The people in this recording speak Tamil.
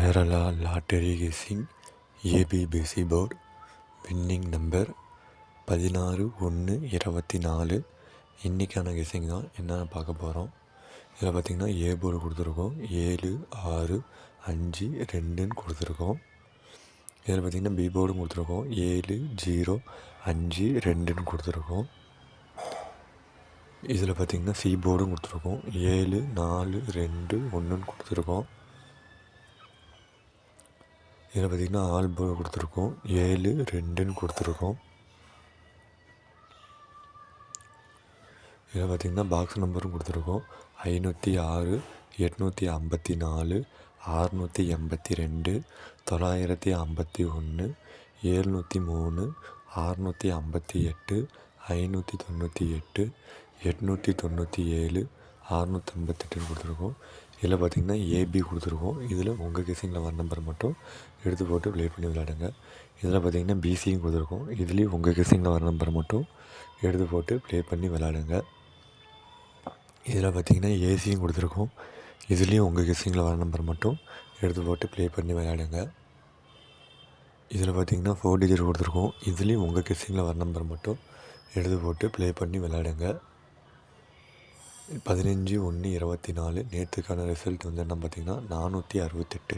Kerala lottery guessing ABBC board winning number 16/1/24. இன்றைக்கான கெஸ்ஸிங் தான் என்னென்னு பார்க்க போகிறோம். இதில் பார்த்திங்கன்னா ஏ போர்டு கொடுத்துருக்கோம் 7 6 5 2ன்னு கொடுத்துருக்கோம். இதில் பார்த்திங்கன்னா பி போர்டும் கொடுத்துருக்கோம் 7 0 5 2ன்னு கொடுத்துருக்கோம். இதில் பார்த்திங்கன்னா சி போர்டும் கொடுத்துருக்கோம் 7 4 2 1ன்னு கொடுத்துருக்கோம். இதில் பார்த்திங்கன்னா ஆல் போர்டு கொடுத்துருக்கோம் 7 2ன்னு கொடுத்துருக்கோம். இதில் பார்த்திங்கன்னா பாக்ஸ் நம்பரும் கொடுத்துருக்கோம் 506 854 682 951 703 658 598 897 658ன்னு கொடுத்துருக்கோம். இதில் பார்த்திங்கன்னா ஏபி கொடுத்துருக்கோம். இதில் உங்கள் கெஸ்ஸிங்கில் வர நம்பர் மட்டும் எடுத்து போட்டு ப்ளே பண்ணி விளையாடுங்க. இதில் பார்த்திங்கன்னா பிசியும் கொடுத்துருக்கோம். இதுலேயும் உங்கள் கெஸ்ஸிங்கில் வர நம்பர் மட்டும் எடுத்து போட்டு ப்ளே பண்ணி விளையாடுங்க. இதில் பார்த்திங்கன்னா ஏசியும் கொடுத்துருக்கோம். இதுலேயும் உங்கள் கெஸ்ஸிங்கில் வர நம்பர் மட்டும் எடுத்து போட்டு ப்ளே பண்ணி விளையாடுங்க. இதில் பார்த்திங்கன்னா 4 டிஜிட் கொடுத்துருக்கோம். இதுலேயும் உங்கள் கெஸ்ஸிங்கில் வர நம்பர் மட்டும் எடுத்து போட்டு ப்ளே பண்ணி விளையாடுங்க. 15/1/24 நேற்றுக்கான ரிசல்ட் வந்து என்ன பார்த்திங்கன்னா 468.